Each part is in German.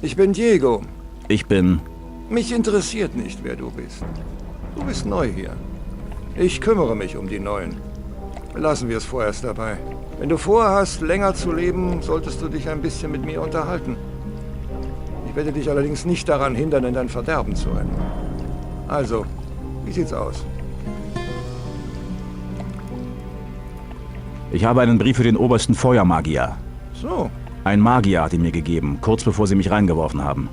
Ich bin Diego. Ich bin... Mich interessiert nicht, wer du bist. Du bist neu hier. Ich kümmere mich um die Neuen. Lassen wir es vorerst dabei. Wenn du vorhast, länger zu leben, solltest du dich ein bisschen mit mir unterhalten. Ich werde dich allerdings nicht daran hindern, in dein Verderben zu rennen. Also, wie sieht's aus? Ich habe einen Brief für den obersten Feuermagier. So. Ein Magier hat ihn mir gegeben, kurz bevor sie mich reingeworfen haben.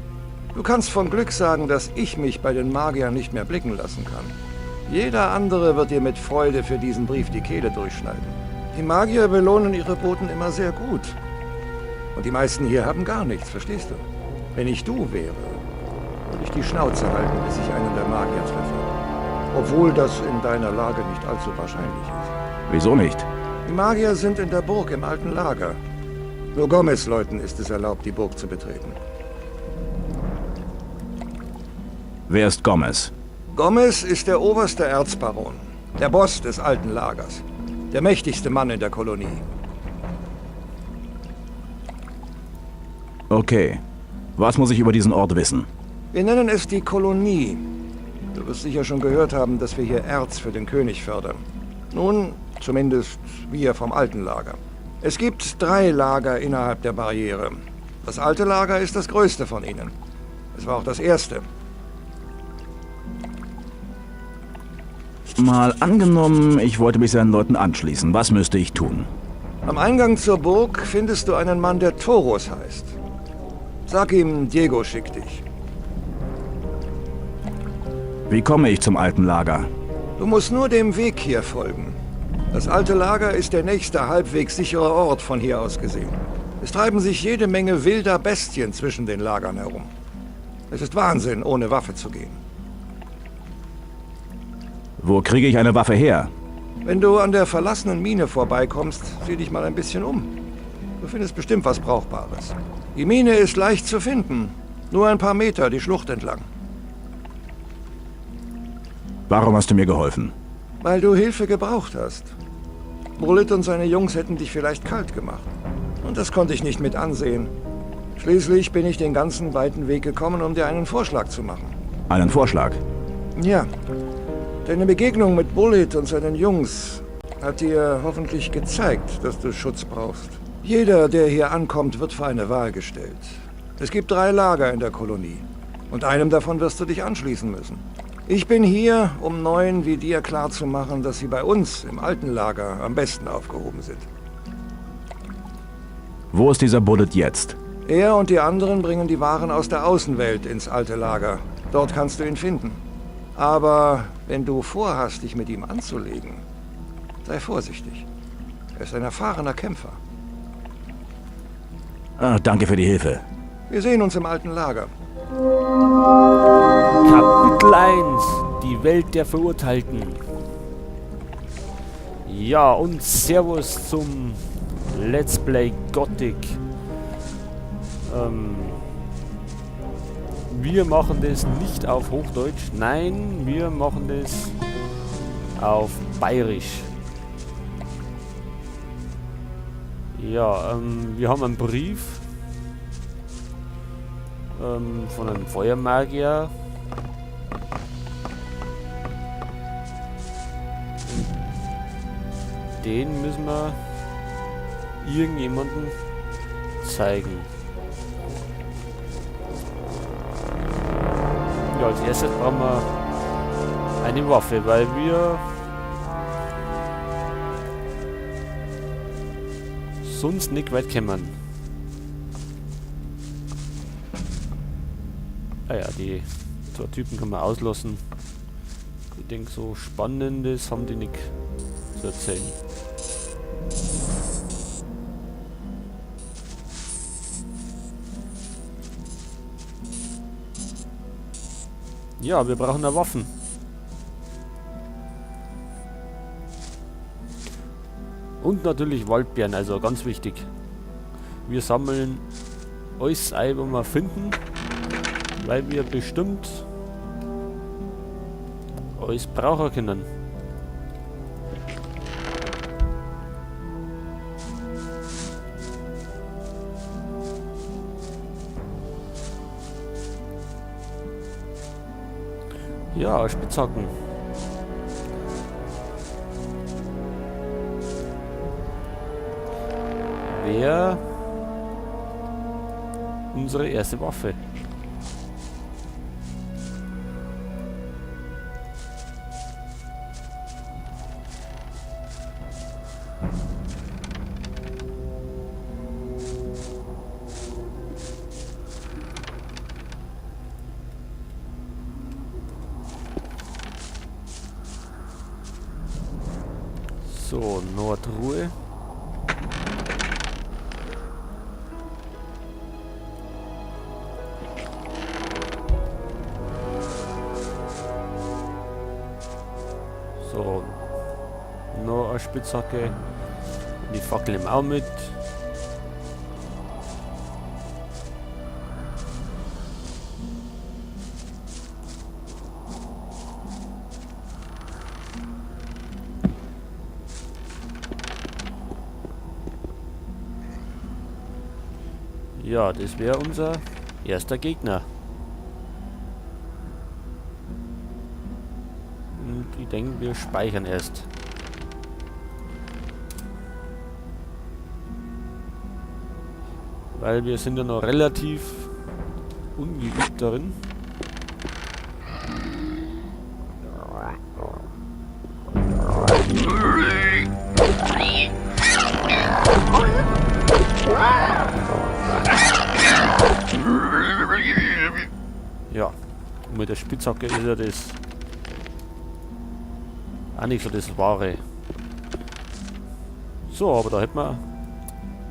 Du kannst von Glück sagen, dass ich mich bei den Magiern nicht mehr blicken lassen kann. Jeder andere wird dir mit Freude für diesen Brief die Kehle durchschneiden. Die Magier belohnen ihre Boten immer sehr gut. Und die meisten hier haben gar nichts, verstehst du? Wenn ich du wäre, würde ich die Schnauze halten, bis ich einen der Magier treffe. Obwohl das in deiner Lage nicht allzu wahrscheinlich ist. Wieso nicht? Die Magier sind in der Burg im alten Lager. Nur Gomez-Leuten ist es erlaubt, die Burg zu betreten. Wer ist Gomez? Gomez ist der oberste Erzbaron, der Boss des alten Lagers, der mächtigste Mann in der Kolonie. Okay. Was muss ich über diesen Ort wissen? Wir nennen es die Kolonie. Du wirst sicher schon gehört haben, dass wir hier Erz für den König fördern. Nun, zumindest wir vom alten Lager. Es gibt 3 Lager innerhalb der Barriere. Das alte Lager ist das größte von ihnen. Es war auch das erste. Mal angenommen, ich wollte mich seinen Leuten anschließen. Was müsste ich tun? Am Eingang zur Burg findest du einen Mann, der Toros heißt. Sag ihm, Diego schickt dich. Wie komme ich zum alten Lager? Du musst nur dem Weg hier folgen. Das alte Lager ist der nächste halbwegs sichere Ort von hier aus gesehen. Es treiben sich jede Menge wilder Bestien zwischen den Lagern herum. Es ist Wahnsinn, ohne Waffe zu gehen. Wo kriege ich eine Waffe her? Wenn du an der verlassenen Mine vorbeikommst, sieh dich mal ein bisschen um. Du findest bestimmt was Brauchbares. Die Mine ist leicht zu finden. Nur ein paar Meter die Schlucht entlang. Warum hast du mir geholfen? Weil du Hilfe gebraucht hast. Bullet und seine Jungs hätten dich vielleicht kalt gemacht. Und das konnte ich nicht mit ansehen. Schließlich bin ich den ganzen weiten Weg gekommen, um dir einen Vorschlag zu machen. Einen Vorschlag? Ja. Deine Begegnung mit Bullet und seinen Jungs hat dir hoffentlich gezeigt, dass du Schutz brauchst. Jeder, der hier ankommt, wird vor eine Wahl gestellt. Es gibt 3 Lager in der Kolonie. Und einem davon wirst du dich anschließen müssen. Ich bin hier, um Neuen wie dir klarzumachen, dass sie bei uns im alten Lager am besten aufgehoben sind. Wo ist dieser Bullet jetzt? Er und die anderen bringen die Waren aus der Außenwelt ins alte Lager. Dort kannst du ihn finden. Aber wenn du vorhast, dich mit ihm anzulegen, sei vorsichtig. Er ist ein erfahrener Kämpfer. Danke für die Hilfe. Wir sehen uns im alten Lager. Kapitel 1. Die Welt der Verurteilten. Ja, und Servus zum Let's Play Gothic. Wir machen das nicht auf Hochdeutsch, nein, wir machen das auf Bayerisch. Ja, wir haben einen Brief von einem Feuermagier. Den müssen wir irgendjemanden zeigen. Ja, als erstes brauchen wir eine Waffe, weil wir sonst nicht weit kommen. Ah ja, die 2 Typen kann man auslassen. Ich denke, so Spannendes haben die nicht zu erzählen. Ja, wir brauchen da Waffen. Und natürlich Waldbeeren, also ganz wichtig. Wir sammeln alles ein, was wir finden, weil wir bestimmt alles brauchen können. Ja, Spitzhacken. Wäre unsere erste Waffe. So, Nordruhe. So, noch eine Spitzhacke. Die Fackel im auch mit. Ja, das wäre unser erster Gegner. Und ich denke, wir speichern erst. Weil wir sind ja noch relativ ungeübt darin. Ja, und mit der Spitzhacke ist ja das auch nicht so das Wahre. So, aber da hätten wir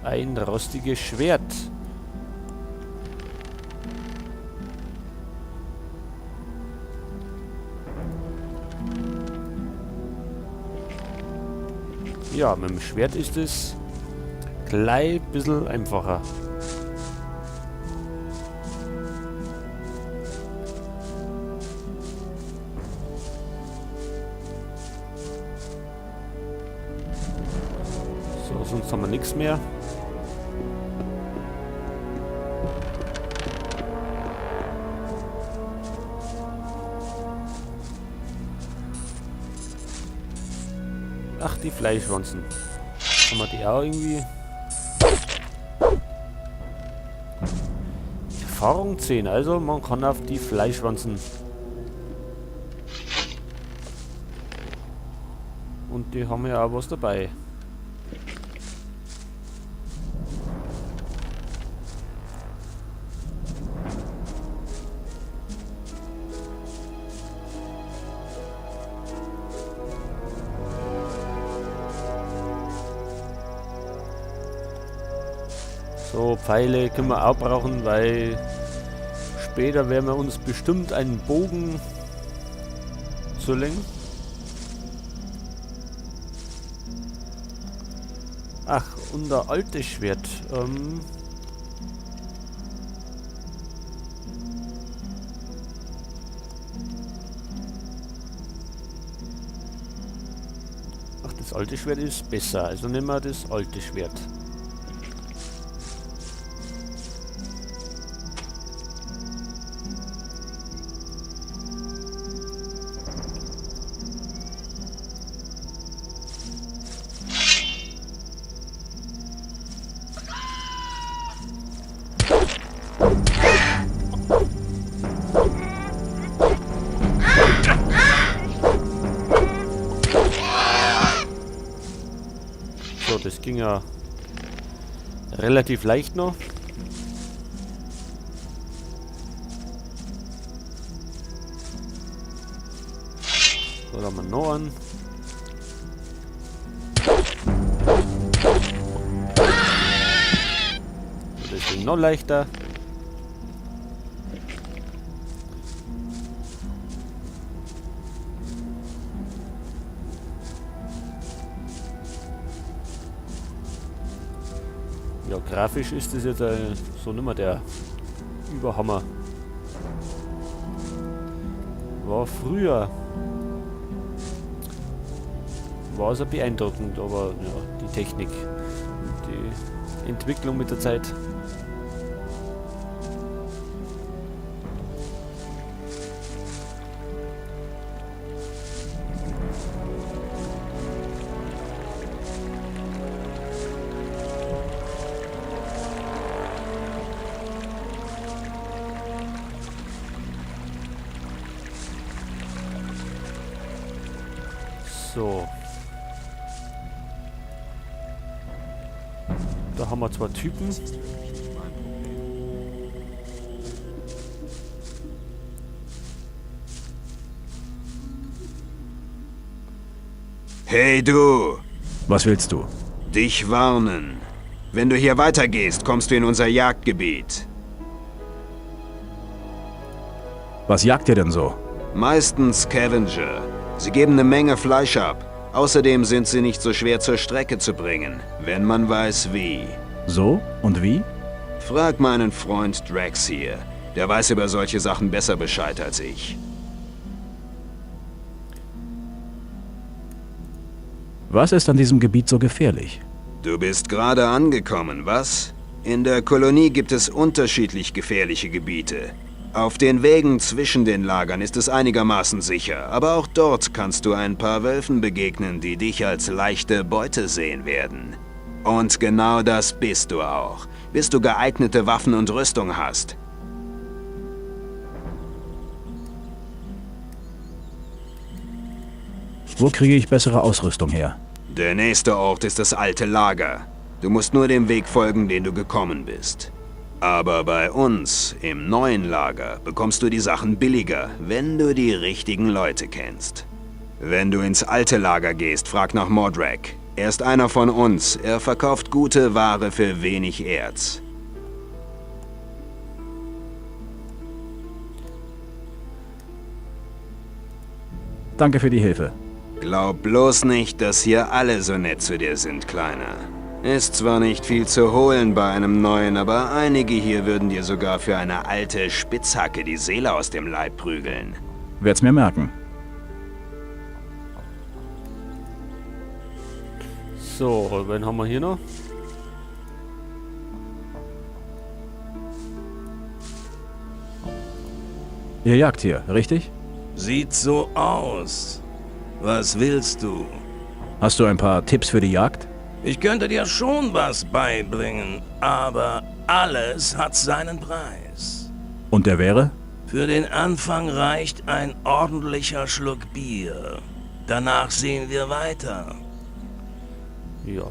ein rostiges Schwert. Ja, mit dem Schwert ist es gleich ein bisschen einfacher. So, sonst haben wir nichts mehr. Ach, die Fleischwanzen. Haben wir die auch irgendwie? Erfahrung 10, also man kann auf die Fleischwanzen. Und die haben ja auch was dabei. So, Pfeile können wir auch brauchen, weil später werden wir uns bestimmt einen Bogen zulegen. Ach, und der alte Schwert. Ach, das alte Schwert ist besser, also nehmen wir das alte Schwert. So, das ging ja relativ leicht noch. So, da haben wir noch einen. So, das ging noch leichter. Ja, grafisch ist das jetzt so nimmer der Überhammer. War früher. War es beeindruckend, aber ja, die Technik, die Entwicklung mit der Zeit. So. Da haben wir zwei Typen. Hey du, Was willst du? dich warnen. Wenn du hier weitergehst, kommst du in unser Jagdgebiet. Was jagt ihr denn so? Meistens Scavenger. Sie geben eine Menge Fleisch ab. Außerdem sind sie nicht so schwer zur Strecke zu bringen, wenn man weiß wie. So? Und wie? Frag meinen Freund Drax hier. Der weiß über solche Sachen besser Bescheid als ich. Was ist an diesem Gebiet so gefährlich? Du bist gerade angekommen, was? In der Kolonie gibt es unterschiedlich gefährliche Gebiete. Auf den Wegen zwischen den Lagern ist es einigermaßen sicher, aber auch dort kannst du ein paar Wölfen begegnen, die dich als leichte Beute sehen werden. Und genau das bist du auch, bis du geeignete Waffen und Rüstung hast. Wo kriege ich bessere Ausrüstung her? Der nächste Ort ist das alte Lager. Du musst nur dem Weg folgen, den du gekommen bist. Aber bei uns, im neuen Lager, bekommst du die Sachen billiger, wenn du die richtigen Leute kennst. Wenn du ins alte Lager gehst, frag nach Mordrak. Er ist einer von uns. Er verkauft gute Ware für wenig Erz. Danke für die Hilfe. Glaub bloß nicht, dass hier alle so nett zu dir sind, Kleiner. Ist zwar nicht viel zu holen bei einem neuen, aber einige hier würden dir sogar für eine alte Spitzhacke die Seele aus dem Leib prügeln. Werd's mir merken. So, wen haben wir hier noch? Ihr jagt hier, richtig? Sieht so aus. Was willst du? Hast du ein paar Tipps für die Jagd? Ich könnte dir schon was beibringen, aber alles hat seinen Preis. Und der wäre? Für den Anfang reicht ein ordentlicher Schluck Bier. Danach sehen wir weiter. Ja,